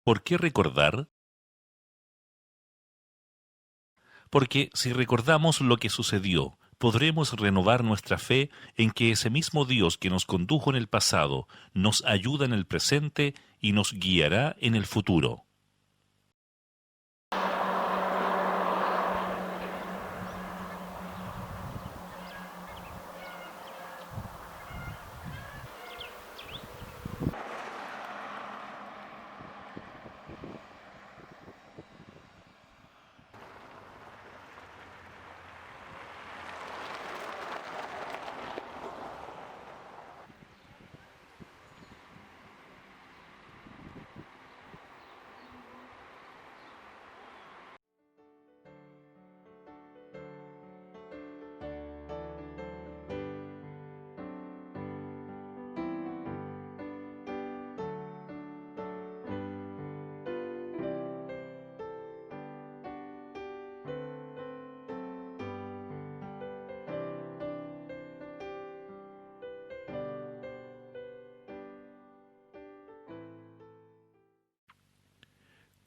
¿Por qué recordar? Porque si recordamos lo que sucedió, podremos renovar nuestra fe en que ese mismo Dios que nos condujo en el pasado nos ayuda en el presente y nos guiará en el futuro.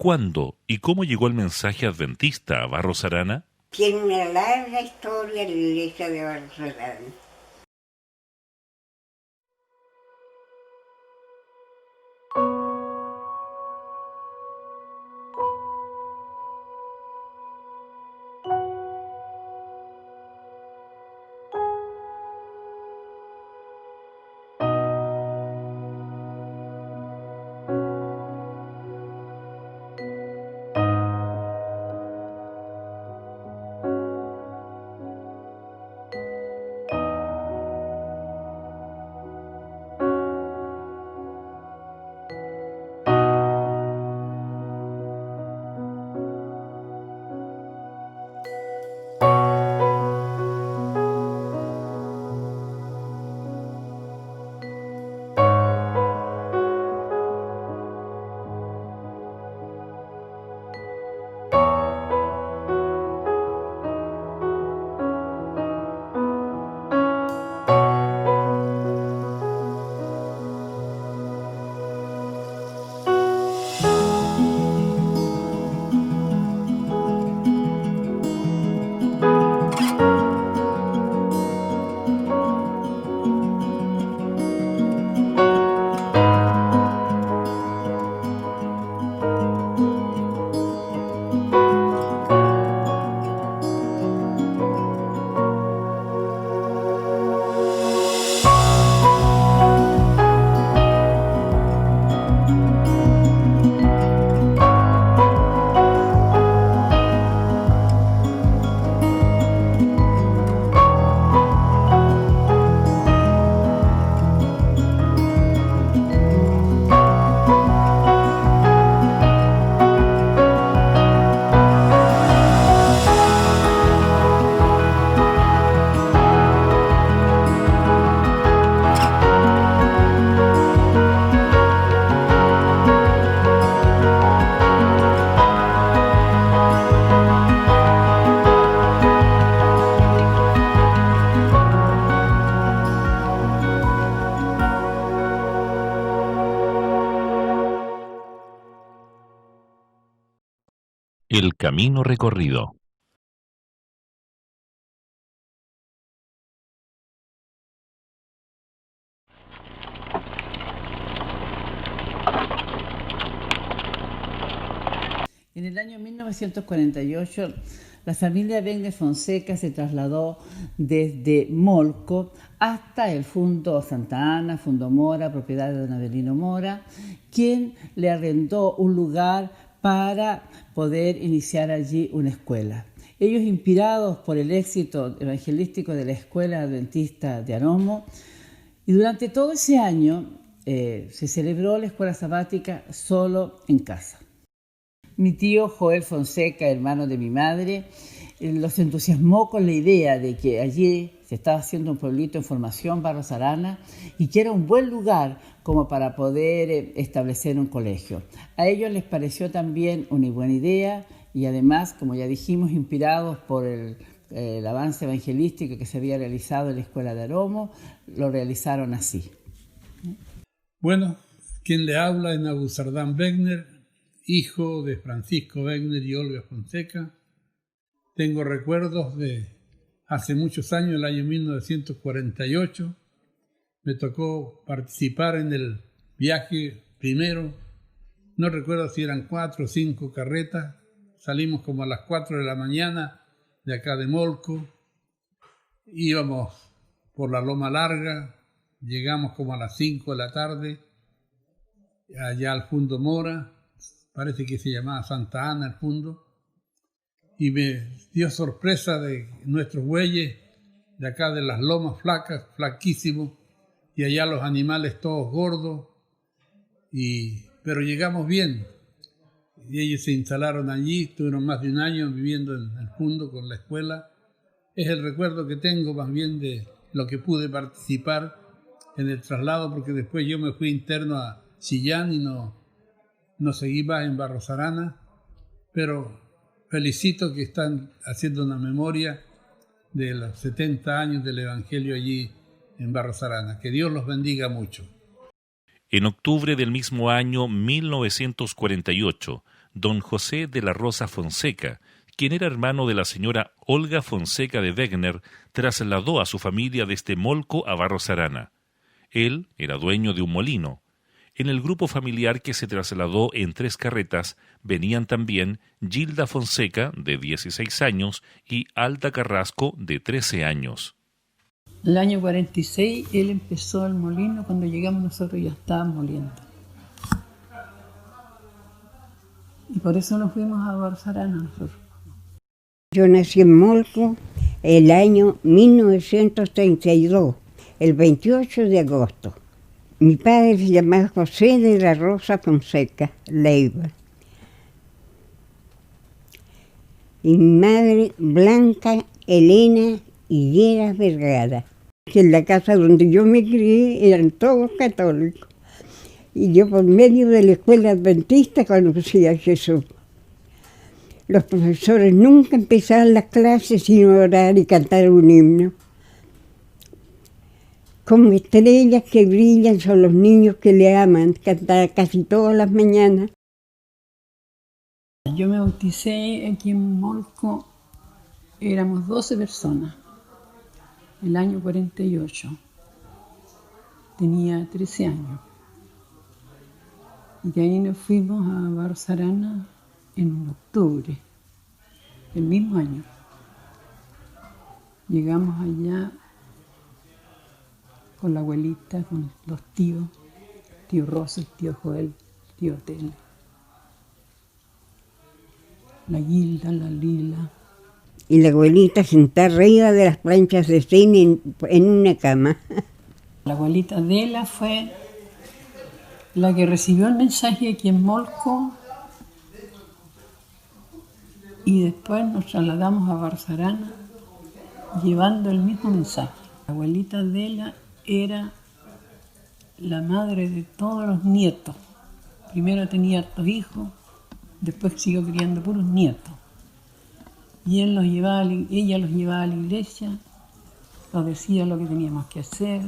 ¿Cuándo y cómo llegó el mensaje adventista a Barros Arana? Tiene una larga historia la iglesia de Barcelona. El camino recorrido. En el año 1948, la familia Wegner Fonseca se trasladó desde Molco hasta el Fundo Santa Ana, Fundo Mora, propiedad de don Avelino Mora, quien le arrendó un lugar para poder iniciar allí una escuela. Ellos, inspirados por el éxito evangelístico de la Escuela Adventista de Aromo, y durante todo ese año se celebró la escuela sabática solo en casa. Mi tío Joel Fonseca, hermano de mi madre, los entusiasmó con la idea de que allí se estaba haciendo un pueblito en formación, Barros Arana, y que era un buen lugar como para poder establecer un colegio. A ellos les pareció también una buena idea y además, como ya dijimos, inspirados por el avance evangelístico que se había realizado en la Escuela de Aromo, lo realizaron así. Bueno, quien le habla es Nabuzardán Wegner, hijo de Francisco Wegner y Olga Fonseca. Tengo recuerdos de hace muchos años, el año 1948. Me tocó participar en el viaje primero. No recuerdo si eran 4 o 5 carretas. Salimos como a las 4 de la mañana de acá de Molco. Íbamos por la Loma Larga. Llegamos como a las 5 de la tarde allá al Fundo Mora. Parece que se llamaba Santa Ana el fundo. Y me dio sorpresa de nuestros bueyes de acá de las lomas flacas, flaquísimos, y allá los animales todos gordos. Pero llegamos bien. Y ellos se instalaron allí, estuvieron más de un año viviendo en el fundo con la escuela. Es el recuerdo que tengo más bien de lo que pude participar en el traslado, porque después yo me fui interno a Chillán y no seguí más en Barros Arana, pero felicito que están haciendo una memoria de los 70 años del Evangelio allí en Barros Arana. Que Dios los bendiga mucho. En octubre del mismo año 1948, don José de la Rosa Fonseca, quien era hermano de la señora Olga Fonseca de Wegner, trasladó a su familia desde Molco a Barros Arana. Él era dueño de un molino. En el grupo familiar que se trasladó en 3 carretas venían también Gilda Fonseca, de 16 años, y Alda Carrasco, de 13 años. El año 46 él empezó el molino, cuando llegamos nosotros ya estaban moliendo. Y por eso nos fuimos a Barros Arana nosotros. Yo nací en Molco el año 1932, el 28 de agosto. Mi padre se llamaba José de la Rosa Fonseca Leiva. Y mi madre, Blanca Elena Higueras Vergara. En la casa donde yo me crié eran todos católicos. Y yo por medio de la escuela adventista conocí a Jesús. Los profesores nunca empezaban las clases sin orar y cantar un himno. Como estrellas que brillan son los niños que le aman, cantaba casi todas las mañanas. Yo me bauticé aquí en Molco, éramos 12 personas, el año 48. Tenía 13 años. Y de ahí nos fuimos a Barros Arana en octubre, el mismo año. Llegamos allá con la abuelita, con los tíos, tío Rosa, tío Joel, tío Tele, la Gilda, la Lila. Y la abuelita sentada arriba de las planchas de cine en una cama. La abuelita Adela fue la que recibió el mensaje aquí en Molco y después nos trasladamos a Barros Arana llevando el mismo mensaje. La abuelita Adela era la madre de todos los nietos. Primero tenía hartos hijos, después siguió criando puros nietos. Y ella los llevaba a la iglesia, nos decía lo que teníamos que hacer,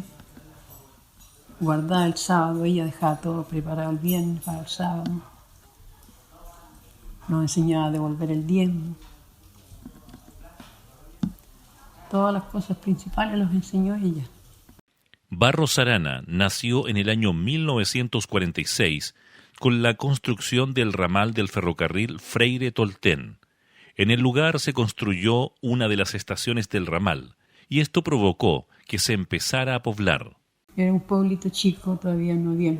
guardaba el sábado, ella dejaba todo preparado el viernes para el sábado. Nos enseñaba a devolver el diezmo. Todas las cosas principales los enseñó ella. Barros Arana nació en el año 1946 con la construcción del ramal del ferrocarril Freire-Tolten. En el lugar se construyó una de las estaciones del ramal y esto provocó que se empezara a poblar. Era un pueblito chico, todavía no había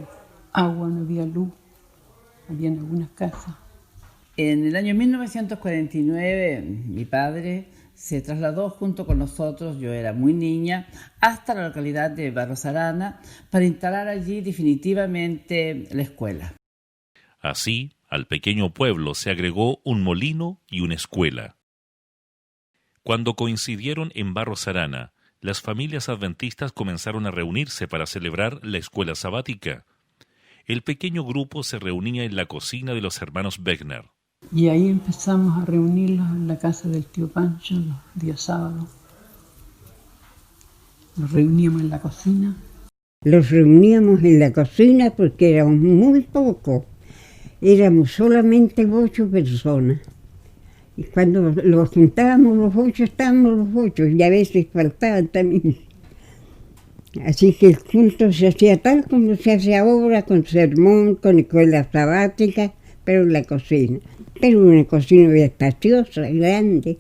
agua, no había luz, habían algunas casas. En el año 1949 mi padre se trasladó junto con nosotros, yo era muy niña, hasta la localidad de Barros Arana para instalar allí definitivamente la escuela. Así, al pequeño pueblo se agregó un molino y una escuela. Cuando coincidieron en Barros Arana, las familias adventistas comenzaron a reunirse para celebrar la escuela sabática. El pequeño grupo se reunía en la cocina de los hermanos Wegner. Y ahí empezamos a reunirlos en la casa del tío Pancho los días sábados. Nos reuníamos en la cocina. Los reuníamos en la cocina porque éramos muy pocos. Éramos solamente 8 personas. Y cuando los juntábamos los 8, estábamos los 8, y a veces faltaban también. Así que el culto se hacía tal como se hace ahora, con sermón, con escuela sabática, pero en la cocina. Pero una cocina espaciosa, grande.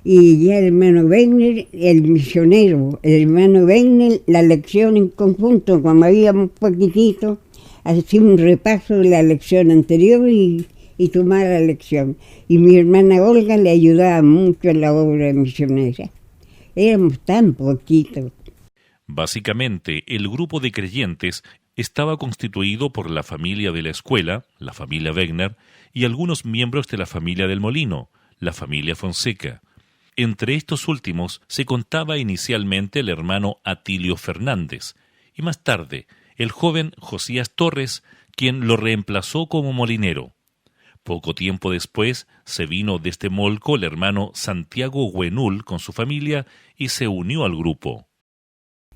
Y ya el hermano Wegner, el misionero, el hermano Wegner, la lección en conjunto, como habíamos poquitito, hacía un repaso de la lección anterior y tomaba la lección. Y mi hermana Olga le ayudaba mucho en la obra misionera. Éramos tan poquitos. Básicamente, el grupo de creyentes estaba constituido por la familia de la escuela, la familia Wegner, y algunos miembros de la familia del Molino, la familia Fonseca. Entre estos últimos se contaba inicialmente el hermano Atilio Fernández, y más tarde el joven Josías Torres, quien lo reemplazó como molinero. Poco tiempo después se vino desde Molco el hermano Santiago Huenul con su familia y se unió al grupo.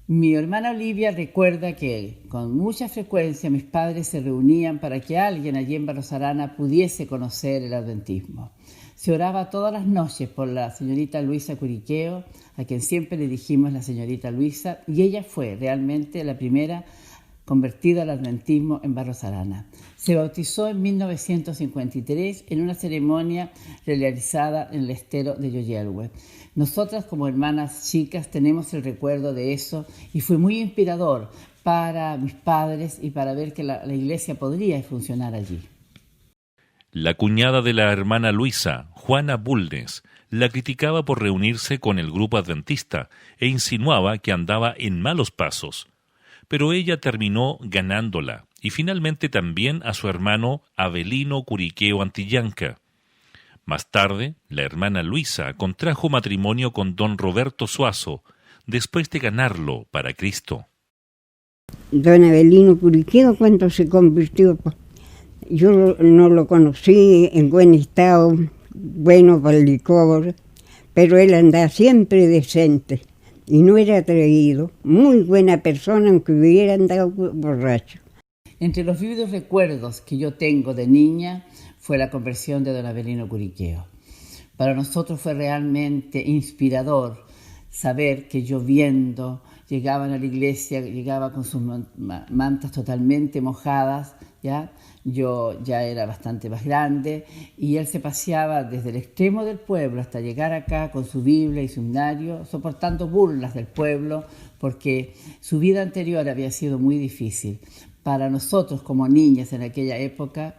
Mi hermana Olivia recuerda que con mucha frecuencia mis padres se reunían para que alguien allí en Barros Arana pudiese conocer el adventismo. Se oraba todas las noches por la señorita Luisa Curiqueo, a quien siempre le dijimos la señorita Luisa, y ella fue realmente la primera convertida al adventismo en Barros Arana. Se bautizó en 1953 en una ceremonia realizada en el estero de Yoyelhue. Nosotras como hermanas chicas tenemos el recuerdo de eso y fue muy inspirador para mis padres y para ver que la iglesia podría funcionar allí. La cuñada de la hermana Luisa, Juana Bulnes, la criticaba por reunirse con el grupo adventista e insinuaba que andaba en malos pasos. Pero ella terminó ganándola y finalmente también a su hermano Avelino Curiqueo Antillanca. Más tarde, la hermana Luisa contrajo matrimonio con don Roberto Suazo, después de ganarlo para Cristo. Don Avelino Curiqueo, cuando se convirtió, yo no lo conocí en buen estado, bueno para el licor, pero él andaba siempre decente y no era atrevido, muy buena persona, aunque hubiera andado borracho. Entre los vívidos recuerdos que yo tengo de niña fue la conversión de don Avelino Curiqueo. Para nosotros fue realmente inspirador saber que lloviendo llegaban a la iglesia, llegaba con sus mantas totalmente mojadas, ¿ya? Yo ya era bastante más grande y él se paseaba desde el extremo del pueblo hasta llegar acá con su Biblia y su himnario, soportando burlas del pueblo porque su vida anterior había sido muy difícil. Para nosotros como niñas en aquella época,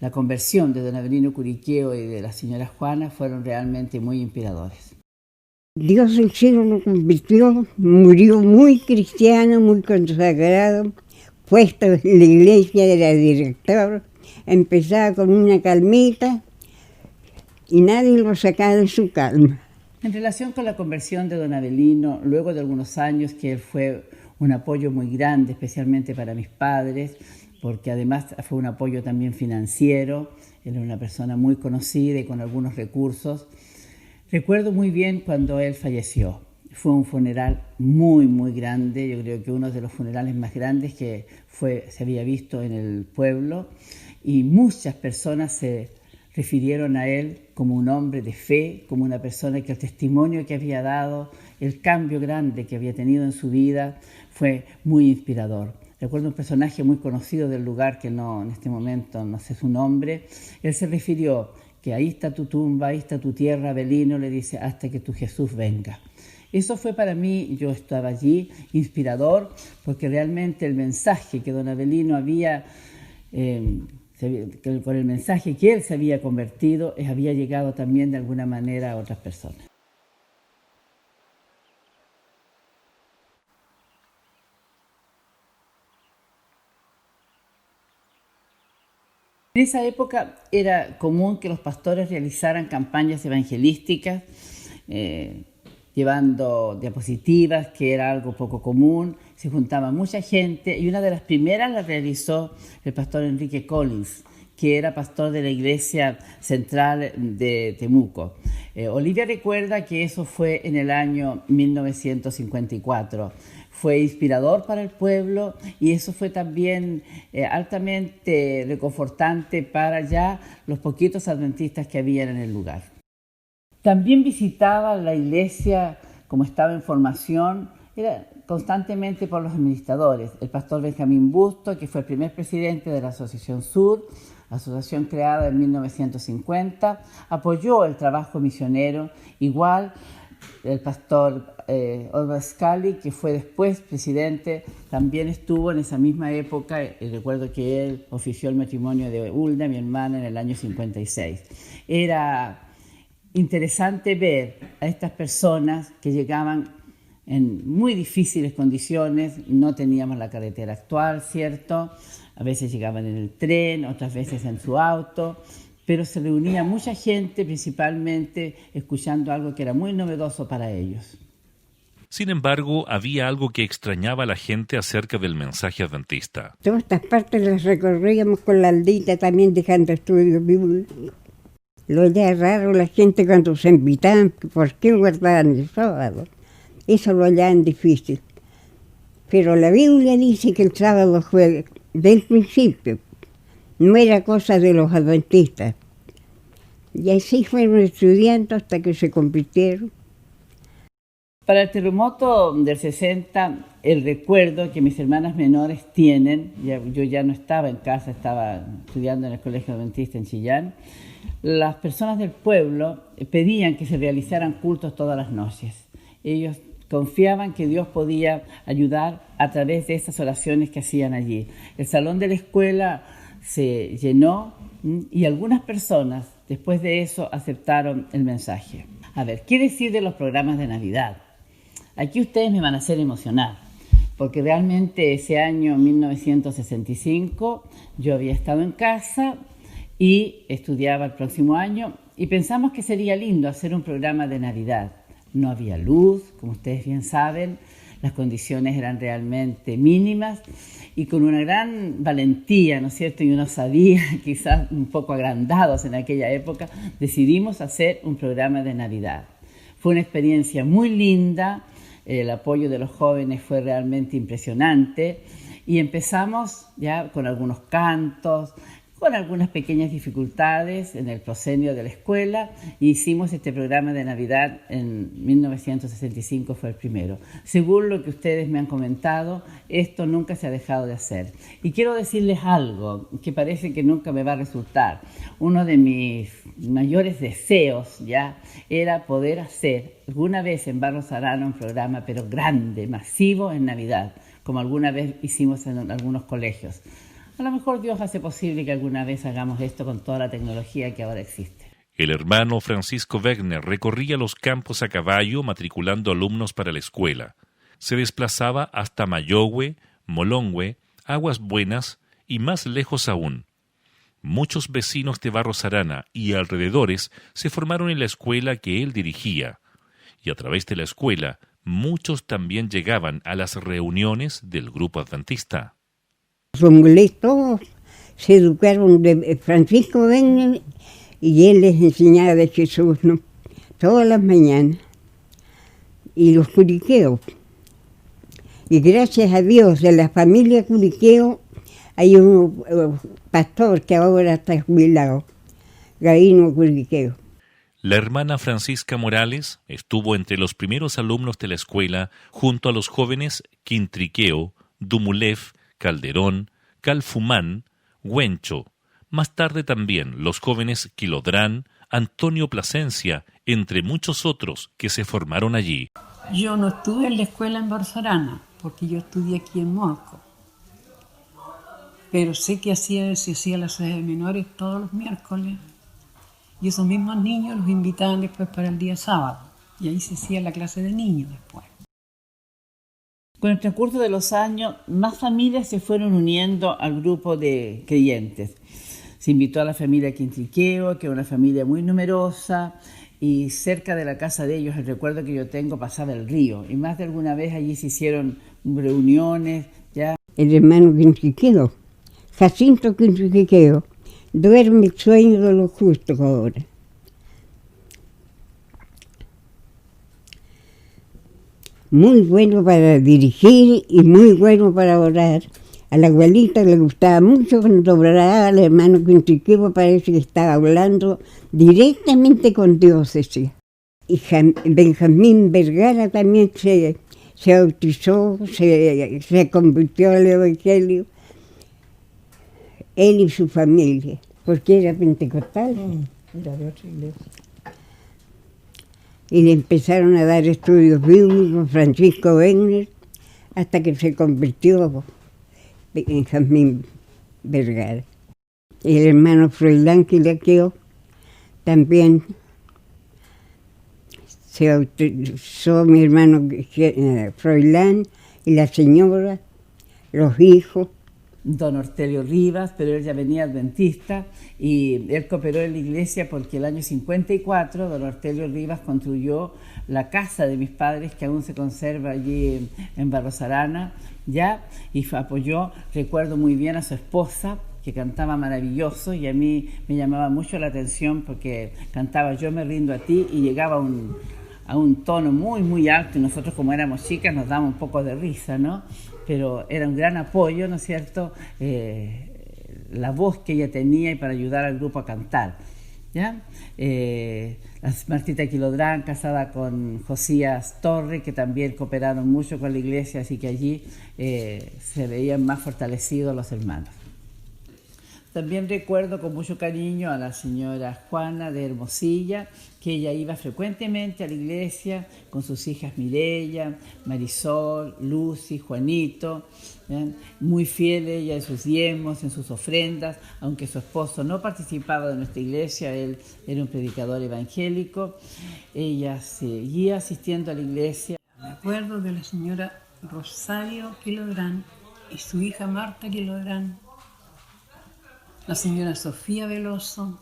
la conversión de don Avelino Curiqueo y de la señora Juana fueron realmente muy inspiradores. Dios el cielo lo convirtió, murió muy cristiano, muy consagrado, puesto en la iglesia, era director, empezaba con una calmita y nadie lo sacaba de su calma. En relación con la conversión de don Avelino, luego de algunos años que él fue un apoyo muy grande, especialmente para mis padres, porque además fue un apoyo también financiero, él era una persona muy conocida y con algunos recursos. Recuerdo muy bien cuando él falleció. Fue un funeral muy, muy grande, yo creo que uno de los funerales más grandes que se había visto en el pueblo, y muchas personas se refirieron a él como un hombre de fe, como una persona que el testimonio que había dado, el cambio grande que había tenido en su vida, fue muy inspirador. Recuerdo un personaje muy conocido del lugar, que no en este momento no sé su nombre, él se refirió que ahí está tu tumba, ahí está tu tierra, Avelino, le dice, hasta que tu Jesús venga. Eso fue para mí, yo estaba allí, inspirador, porque realmente el mensaje que don Avelino había, con el mensaje que él se había convertido, había llegado también de alguna manera a otras personas. En esa época era común que los pastores realizaran campañas evangelísticas, llevando diapositivas, que era algo poco común. Se juntaba mucha gente y una de las primeras la realizó el pastor Enrique Collins, que era pastor de la iglesia central de Temuco. Olivia recuerda que eso fue en el año 1954. fue inspirador para el pueblo y eso fue también altamente reconfortante para ya los poquitos adventistas que habían en el lugar. También visitaba la iglesia, como estaba en formación, era constantemente por los administradores. El pastor Benjamín Busto, que fue el primer presidente de la Asociación Sur, asociación creada en 1950, apoyó el trabajo misionero. Igual el pastor Oswald Scali, que fue después presidente, también estuvo en esa misma época. Recuerdo que él ofició el matrimonio de Hulda, mi hermana, en el año 56. Era interesante ver a estas personas que llegaban en muy difíciles condiciones, no teníamos la carretera actual, ¿cierto? A veces llegaban en el tren, otras veces en su auto, pero se reunía mucha gente, principalmente escuchando algo que era muy novedoso para ellos. Sin embargo, había algo que extrañaba a la gente acerca del mensaje adventista. Todas estas partes las recorríamos con la aldita también dejando estudios bíblicos. Lo era raro la gente cuando se invitaban, ¿por qué guardaban el sábado? Eso lo hallaban difícil. Pero la Biblia dice que el sábado fue del principio, no era cosa de los adventistas. Y así fueron estudiando hasta que se convirtieron. Para el terremoto del 60, el recuerdo que mis hermanas menores tienen, yo ya no estaba en casa, estaba estudiando en el Colegio Adventista en Chillán, las personas del pueblo pedían que se realizaran cultos todas las noches. Ellos confiaban que Dios podía ayudar a través de esas oraciones que hacían allí. El salón de la escuela se llenó y algunas personas después de eso aceptaron el mensaje. A ver, ¿qué decir de los programas de Navidad? Aquí ustedes me van a hacer emocionar, porque realmente ese año 1965 yo había estado en casa y estudiaba el próximo año y pensamos que sería lindo hacer un programa de Navidad. No había luz, como ustedes bien saben, las condiciones eran realmente mínimas y con una gran valentía, ¿no es cierto? Y uno sabía, quizás un poco agrandados en aquella época, decidimos hacer un programa de Navidad. Fue una experiencia muy linda, el apoyo de los jóvenes fue realmente impresionante y empezamos ya con algunos cantos, con algunas pequeñas dificultades en el proscenio de la escuela, y hicimos este programa de Navidad en 1965, fue el primero. Según lo que ustedes me han comentado, esto nunca se ha dejado de hacer. Y quiero decirles algo que parece que nunca me va a resultar. Uno de mis mayores deseos ya era poder hacer alguna vez en Barros Arana un programa, pero grande, masivo en Navidad, como alguna vez hicimos en algunos colegios. A lo mejor Dios hace posible que alguna vez hagamos esto con toda la tecnología que ahora existe. El hermano Francisco Wegner recorría los campos a caballo matriculando alumnos para la escuela. Se desplazaba hasta Mayogüe, Molongüe, Aguas Buenas y más lejos aún. Muchos vecinos de Barros Arana y alrededores se formaron en la escuela que él dirigía. Y a través de la escuela, muchos también llegaban a las reuniones del grupo adventista. Los mulatos todos se educaron de Francisco Wegner y él les enseñaba de Jesús, ¿no? Todas las mañanas. Y los curiqueos. Y gracias a Dios, de la familia Curiqueo, hay un pastor que ahora está jubilado, Gabino Curiqueo. La hermana Francisca Morales estuvo entre los primeros alumnos de la escuela junto a los jóvenes Quintriqueo, Dumulef, Calderón, Calfumán, Huencho. Más tarde también los jóvenes Quilodrán, Antonio Plasencia, entre muchos otros que se formaron allí. Yo no estuve en la escuela en Barros Arana, porque yo estudié aquí en Molco. Pero sé que se hacía las sedes menores todos los miércoles. Y esos mismos niños los invitaban después para el día sábado. Y ahí se hacía la clase de niños después. Con el transcurso de los años, más familias se fueron uniendo al grupo de creyentes. Se invitó a la familia Quintriqueo, que era una familia muy numerosa, y cerca de la casa de ellos, el recuerdo que yo tengo, pasaba el río. Y más de alguna vez allí se hicieron reuniones. Ya. El hermano Quintriqueo, Jacinto Quintriqueo, duerme el sueño de los justos ahora. muy bueno para dirigir y muy bueno para orar. A la abuelita le gustaba mucho cuando oraba al hermano Quintiquevo, parece que estaba hablando directamente con Dios, decía. Y Benjamín Vergara también se bautizó, se convirtió al Evangelio, él y su familia, porque era pentecostal. Era de otra iglesia. Y le empezaron a dar estudios bíblicos, Francisco Wegner, hasta que se convirtió Benjamín Vergara. Y el hermano Froilán Quilaqueo también se bautizó, mi hermano Froilán y la señora, los hijos. Don Ortelio Rivas, pero él ya venía adventista y él cooperó en la iglesia porque el año 54 don Ortelio Rivas construyó la casa de mis padres que aún se conserva allí en Barros Arana, ya, y apoyó, recuerdo muy bien a su esposa, que cantaba maravilloso, y a mí me llamaba mucho la atención porque cantaba Yo me rindo a ti y llegaba a un tono muy, muy alto, y nosotros como éramos chicas nos daba un poco de risa, ¿no? Pero era un gran apoyo, ¿no es cierto?, la voz que ella tenía y para ayudar al grupo a cantar, ¿ya? Martita Quilodrán, casada con Josías Torre, que también cooperaron mucho con la iglesia, así que allí se veían más fortalecidos los hermanos. También recuerdo con mucho cariño a la señora Juana de Hermosilla, que ella iba frecuentemente a la iglesia con sus hijas Mireya, Marisol, Lucy, Juanito, ¿bien? Muy fiel ella en sus diezmos, en sus ofrendas, aunque su esposo no participaba de nuestra iglesia, él era un predicador evangélico. Ella seguía asistiendo a la iglesia. Me acuerdo de la señora Rosario Quilodrán y su hija Marta Quilodrán, la señora Sofía Veloso,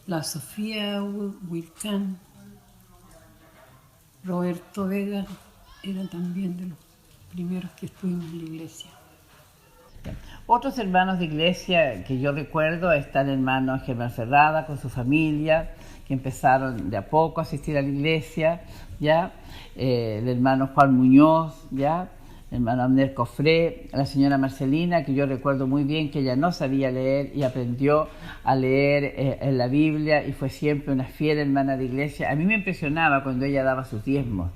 la Sofía Wilcán, Roberto Vega, eran también de los primeros que estuvimos en la iglesia. Otros hermanos de iglesia que yo recuerdo están el hermano Germán Ferrada con su familia, que empezaron de a poco a asistir a la iglesia, ¿ya? El hermano Juan Muñoz, ¿ya? El hermano Abner Cofré, la señora Marcelina, que yo recuerdo muy bien que ella no sabía leer y aprendió a leer en la Biblia y fue siempre una fiel hermana de iglesia. A mí me impresionaba cuando ella daba sus diezmos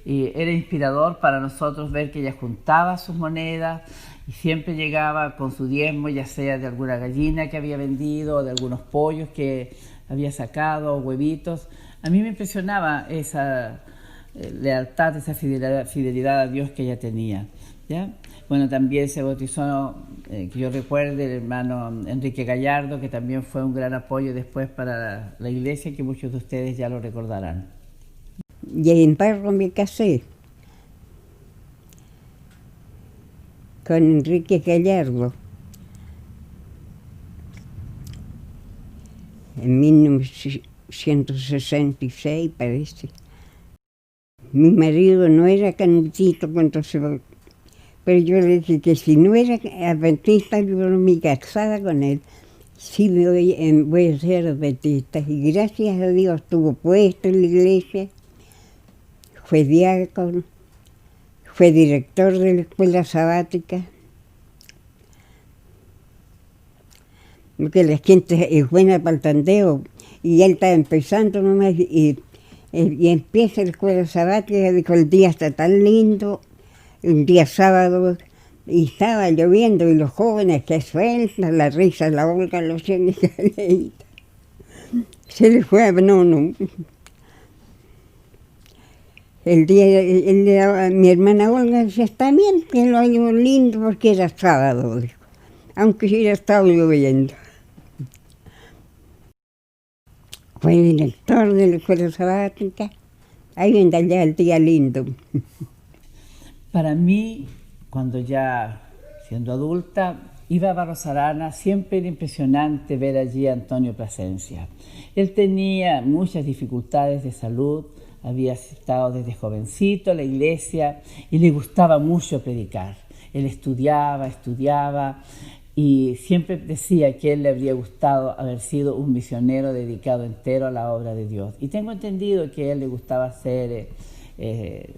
y era inspirador para nosotros ver que ella juntaba sus monedas y siempre llegaba con su diezmo, ya sea de alguna gallina que había vendido o de algunos pollos que había sacado o huevitos. A mí me impresionaba esa lealtad, esa fidelidad a Dios que ella tenía, ¿ya? Bueno, también se bautizó, que yo recuerde, el hermano Enrique Gallardo, que también fue un gran apoyo después para la iglesia, que muchos de ustedes ya lo recordarán. Y en Parro me casé con Enrique Gallardo en 1966, parece. Mi marido no era canutito cuando se bautizó, pero yo le dije que si no era adventista, yo no me casaba con él. Sí, voy a ser adventista. Y gracias a Dios estuvo puesto en la iglesia, fue diácono, fue director de la escuela sabática. Porque la gente es buena para el tandeo, y él estaba empezando nomás, y empieza la escuela sabática, dijo, el día está tan lindo, un día sábado, y estaba lloviendo, y los jóvenes que sueltan, la risa, la Olga, los señores, se les fue, no. El día, mi hermana Olga decía, está bien que lo hayamos lindo porque era sábado, dijo, aunque hubiera estado lloviendo. Fue director de la escuela sabática, ahí anda ya el día lindo. Para mí, cuando ya siendo adulta, iba a Barros Arana, siempre era impresionante ver allí a Antonio Plasencia. Él tenía muchas dificultades de salud, había estado desde jovencito en la iglesia y le gustaba mucho predicar. Él estudiaba y siempre decía que a él le habría gustado haber sido un misionero dedicado entero a la obra de Dios. Y tengo entendido que a él le gustaba hacer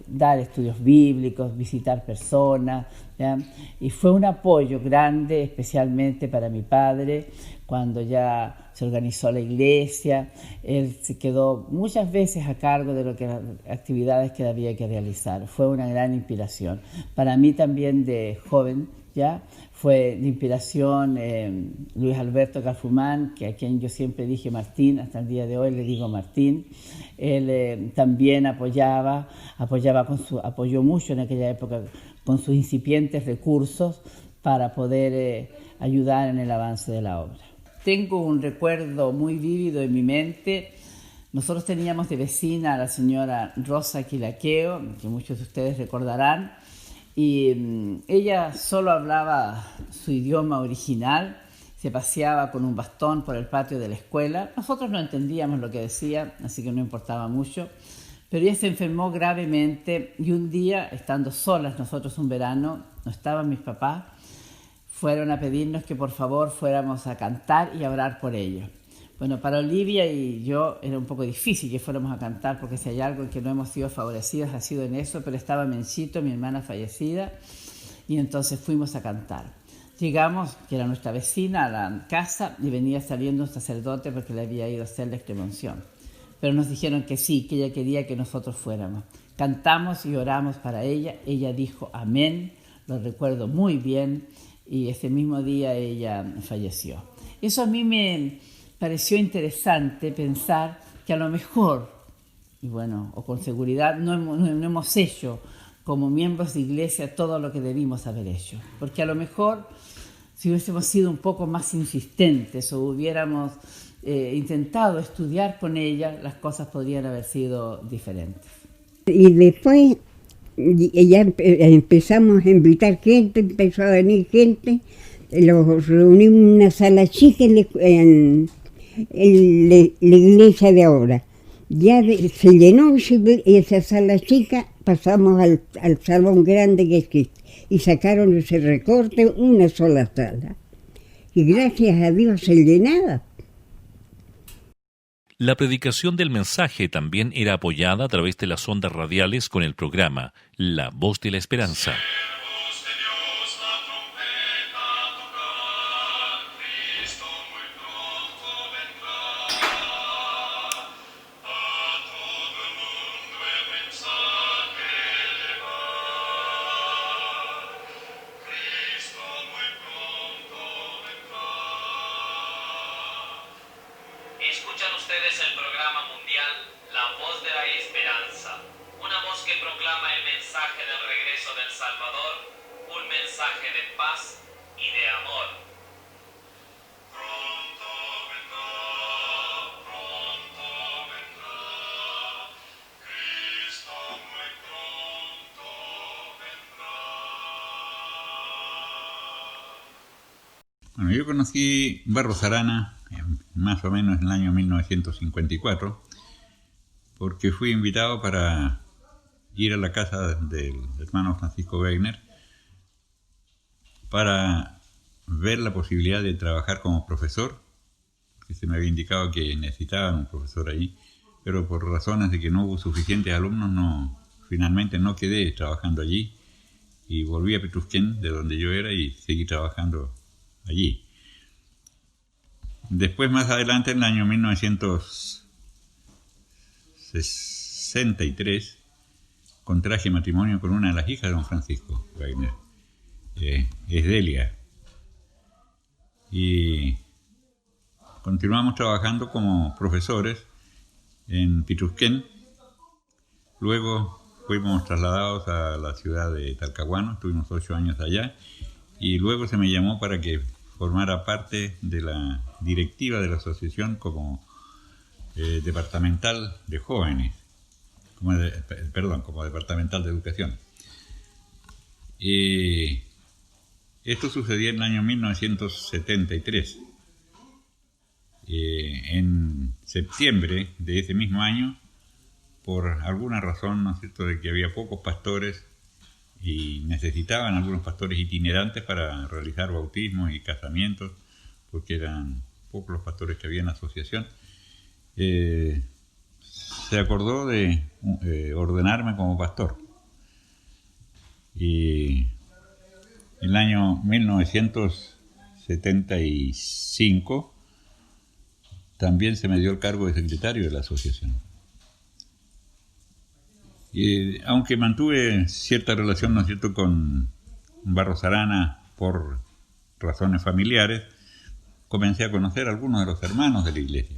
dar estudios bíblicos, visitar personas, ¿ya? Y fue un apoyo grande, especialmente para mi padre, cuando ya se organizó la iglesia. Él se quedó muchas veces a cargo de las actividades que había que realizar. Fue una gran inspiración. Para mí también de joven, ¿ya? Fue de inspiración Luis Alberto Cafrumán, que a quien yo siempre dije Martín, hasta el día de hoy le digo Martín. Él también apoyó mucho en aquella época con sus incipientes recursos para poder ayudar en el avance de la obra. Tengo un recuerdo muy vívido en mi mente. Nosotros teníamos de vecina a la señora Rosa Quilaqueo, que muchos de ustedes recordarán, y ella solo hablaba su idioma original, se paseaba con un bastón por el patio de la escuela. Nosotros no entendíamos lo que decía, así que no importaba mucho, pero ella se enfermó gravemente y un día, estando solas nosotros un verano, no estaban mis papás, fueron a pedirnos que por favor fuéramos a cantar y a orar por ella. Bueno, para Olivia y yo era un poco difícil que fuéramos a cantar, porque si hay algo en que no hemos sido favorecidas ha sido en eso, pero estaba Menchito, mi hermana fallecida, y entonces fuimos a cantar. Llegamos, que era nuestra vecina, a la casa, y venía saliendo un sacerdote porque le había ido a hacer la extremaunción. Pero nos dijeron que sí, que ella quería que nosotros fuéramos. Cantamos y oramos para ella, ella dijo amén, lo recuerdo muy bien, y ese mismo día ella falleció. Eso a mí me pareció interesante pensar que a lo mejor, y bueno, o con seguridad, no hemos hecho como miembros de iglesia todo lo que debimos haber hecho. Porque a lo mejor, si hubiésemos sido un poco más insistentes o hubiéramos intentado estudiar con ella, las cosas podrían haber sido diferentes. Y después ya empezamos a invitar gente, empezó a venir gente, los reunimos en una sala chica en la iglesia de ahora. Ya se llenó esa sala chica, pasamos al salón grande que existe y sacaron de ese recorte una sola sala. Y gracias a Dios se llenaba. La predicación del mensaje también era apoyada a través de las ondas radiales con el programa La Voz de la Esperanza. Escuchan ustedes el programa mundial La Voz de la Esperanza, una voz que proclama el mensaje del regreso del Salvador, un mensaje de paz y de amor. Pronto vendrá, Cristo muy pronto vendrá. Bueno, yo conocí Barros Arana más o menos en el año 1954, porque fui invitado para ir a la casa del hermano Francisco Wegner para ver la posibilidad de trabajar como profesor, que se me había indicado que necesitaban un profesor ahí, pero por razones de que no hubo suficientes alumnos, finalmente no quedé trabajando allí y volví a Petrusquén, de donde yo era, y seguí trabajando allí. Después, más adelante, en el año 1963, contraje matrimonio con una de las hijas de don Francisco Wegner, es Delia. Y continuamos trabajando como profesores en Petrusquén. Luego fuimos trasladados a la ciudad de Talcahuano, estuvimos 8 años allá, y luego se me llamó para que formara parte de la directiva de la asociación como departamental de jóvenes, como departamental de educación. Esto sucedió en el año 1973. En septiembre de ese mismo año, por alguna razón, ¿no es cierto?, de que había pocos pastores y necesitaban algunos pastores itinerantes para realizar bautismos y casamientos, porque eran pocos los pastores que había en la asociación, se acordó de ordenarme como pastor. Y en el año 1975 también se me dio el cargo de secretario de la asociación. Y aunque mantuve cierta relación, ¿no es cierto?, con Barros Arana por razones familiares, comencé a conocer a algunos de los hermanos de la iglesia.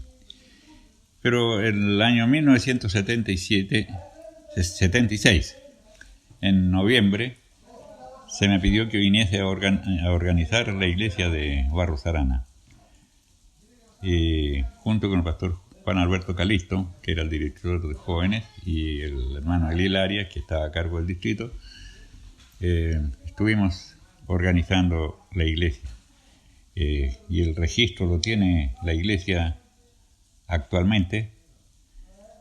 Pero en el año 1976, en noviembre, se me pidió que viniese a organizar la iglesia de Barros Arana. Y junto con el pastor Juan Alberto Calisto, que era el director de jóvenes, y el hermano Eliel Arias, que estaba a cargo del distrito, estuvimos organizando la iglesia. Y el registro lo tiene la iglesia actualmente,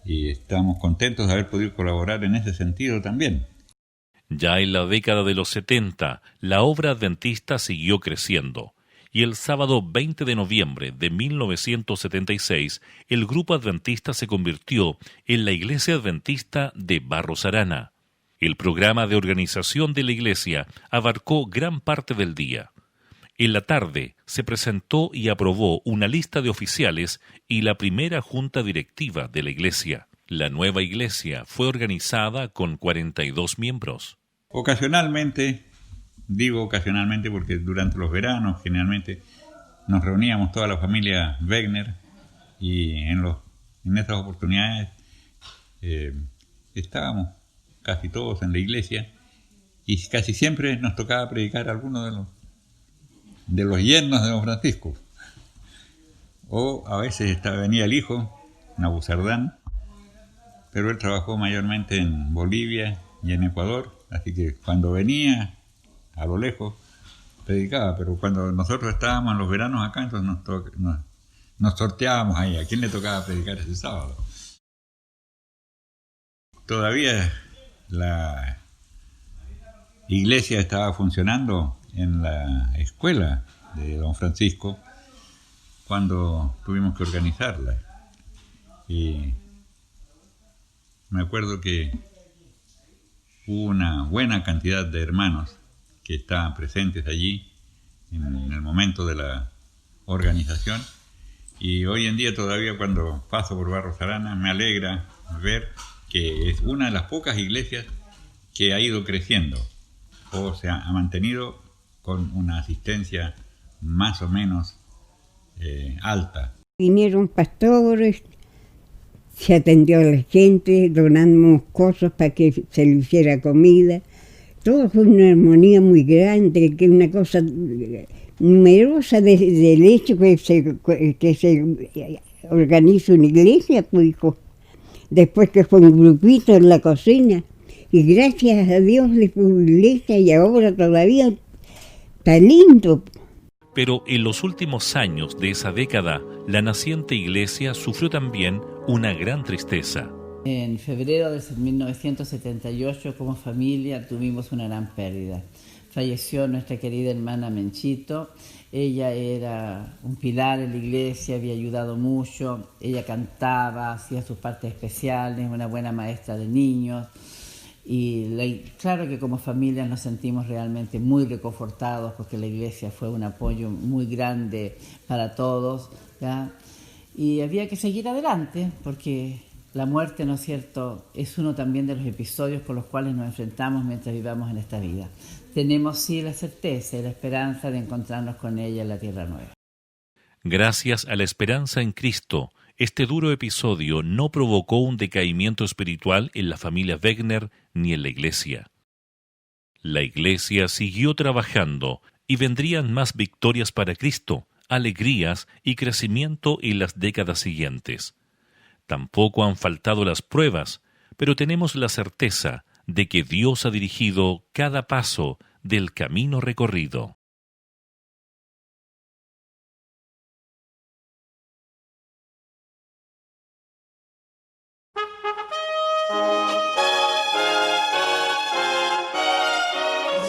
y estamos contentos de haber podido colaborar en ese sentido también. Ya en la década de los 70, la obra adventista siguió creciendo, y el sábado 20 de noviembre de 1976, el grupo adventista se convirtió en la Iglesia Adventista de Barros Arana. El programa de organización de la iglesia abarcó gran parte del día. En la tarde se presentó y aprobó una lista de oficiales y la primera junta directiva de la iglesia. La nueva iglesia fue organizada con 42 miembros. Ocasionalmente, digo ocasionalmente porque durante los veranos generalmente nos reuníamos toda la familia Wegner, y en estas oportunidades estábamos casi todos en la iglesia, y casi siempre nos tocaba predicar a alguno de los yernos de don Francisco. O a veces venía el hijo, Nabuzardán, pero él trabajó mayormente en Bolivia y en Ecuador, así que cuando venía a lo lejos predicaba, pero cuando nosotros estábamos en los veranos acá, entonces nos sorteábamos ahí, a quién le tocaba predicar ese sábado. Todavía la iglesia estaba funcionando en la escuela de don Francisco cuando tuvimos que organizarla. Y me acuerdo que hubo una buena cantidad de hermanos que estaban presentes allí en el momento de la organización, y hoy en día todavía cuando paso por Barros Arana me alegra ver que es una de las pocas iglesias que ha ido creciendo, o sea, ha mantenido con una asistencia más o menos alta. Vinieron pastores, se atendió a la gente, donamos cosas para que se le hiciera comida. Todo fue una armonía muy grande, que una cosa numerosa del hecho que se organiza una iglesia, pues, hijo. Después que fue un grupito en la cocina, y gracias a Dios le fue una iglesia, y ahora todavía está lindo. Pero en los últimos años de esa década, la naciente iglesia sufrió también una gran tristeza. En febrero de 1978, como familia, tuvimos una gran pérdida. Falleció nuestra querida hermana Menchito. Ella era un pilar en la iglesia, había ayudado mucho. Ella cantaba, hacía sus partes especiales, una buena maestra de niños. Y claro que como familia nos sentimos realmente muy reconfortados, porque la iglesia fue un apoyo muy grande para todos, ¿ya? Y había que seguir adelante, porque la muerte, ¿no es cierto?, es uno también de los episodios con los cuales nos enfrentamos mientras vivamos en esta vida. Tenemos sí la certeza y la esperanza de encontrarnos con ella en la tierra nueva. Gracias a la esperanza en Cristo, este duro episodio no provocó un decaimiento espiritual en la familia Wegner ni en la iglesia. La iglesia siguió trabajando y vendrían más victorias para Cristo, alegrías y crecimiento en las décadas siguientes. Tampoco han faltado las pruebas, pero tenemos la certeza de que Dios ha dirigido cada paso del camino recorrido.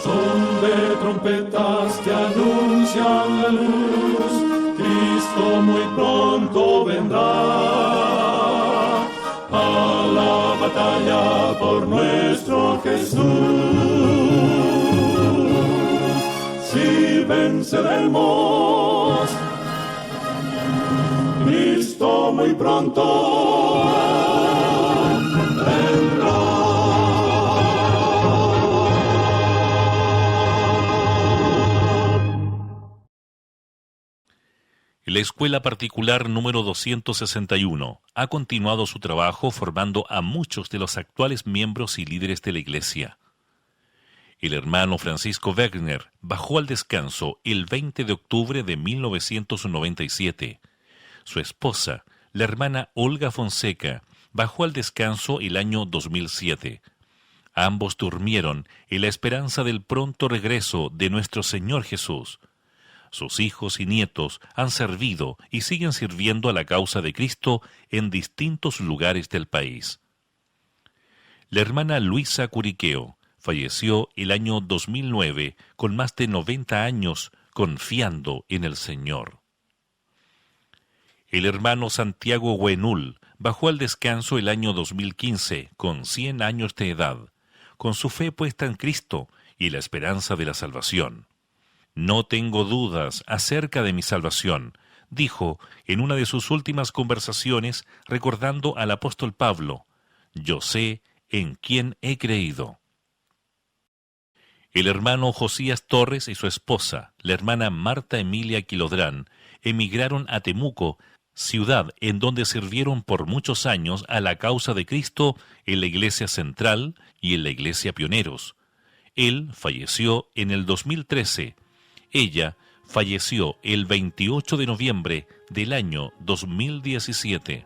Son de trompetas que anuncian la luz, Cristo muy pronto vendrá. batalla por nuestro Jesús. Si venceremos, Cristo muy pronto vendrá. La Escuela Particular número 261 ha continuado su trabajo formando a muchos de los actuales miembros y líderes de la Iglesia. El hermano Francisco Wegner bajó al descanso el 20 de octubre de 1997. Su esposa, la hermana Olga Fonseca, bajó al descanso el año 2007. Ambos durmieron en la esperanza del pronto regreso de nuestro Señor Jesús. Sus hijos y nietos han servido y siguen sirviendo a la causa de Cristo en distintos lugares del país. La hermana Luisa Curiqueo falleció el año 2009 con más de 90 años confiando en el Señor. El hermano Santiago Huenul bajó al descanso el año 2015 con 100 años de edad, con su fe puesta en Cristo y la esperanza de la salvación. No tengo dudas acerca de mi salvación, dijo en una de sus últimas conversaciones recordando al apóstol Pablo. Yo sé en quién he creído. El hermano Josías Torres y su esposa, la hermana Marta Emilia Quilodrán, emigraron a Temuco, ciudad en donde sirvieron por muchos años a la causa de Cristo en la Iglesia Central y en la Iglesia Pioneros. Él falleció en el 2013. Ella falleció el 28 de noviembre del año 2017.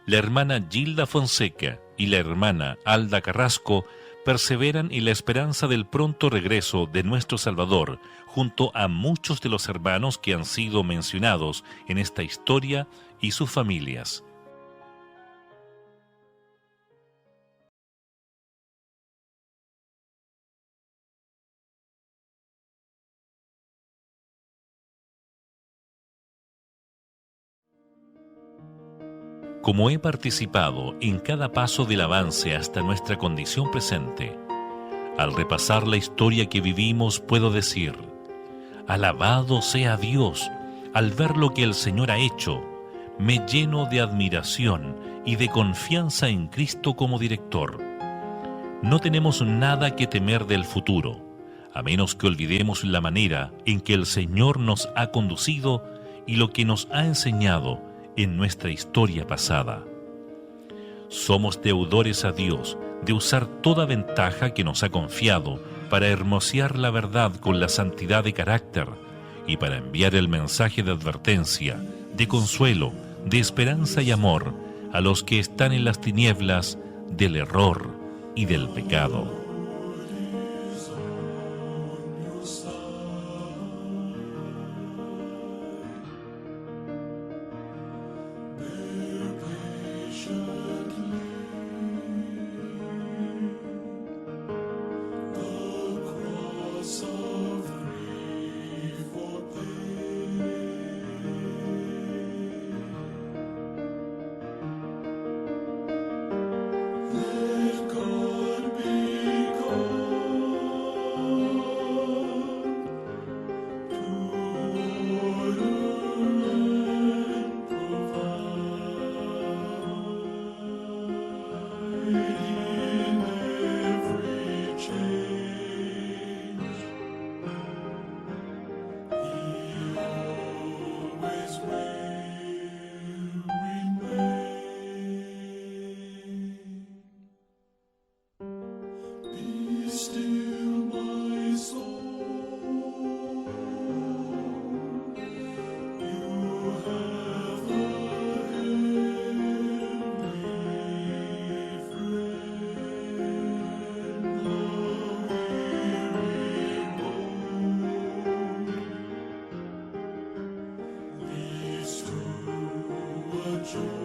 La hermana Gilda Fonseca y la hermana Alda Carrasco perseveran en la esperanza del pronto regreso de nuestro Salvador, junto a muchos de los hermanos que han sido mencionados en esta historia y sus familias. Como he participado en cada paso del avance hasta nuestra condición presente, al repasar la historia que vivimos puedo decir, alabado sea Dios, al ver lo que el Señor ha hecho, me lleno de admiración y de confianza en Cristo como director. No tenemos nada que temer del futuro, a menos que olvidemos la manera en que el Señor nos ha conducido y lo que nos ha enseñado en nuestra historia pasada. Somos deudores a Dios de usar toda ventaja que nos ha confiado para hermosear la verdad con la santidad de carácter y para enviar el mensaje de advertencia, de consuelo, de esperanza y amor a los que están en las tinieblas del error y del pecado. Joy.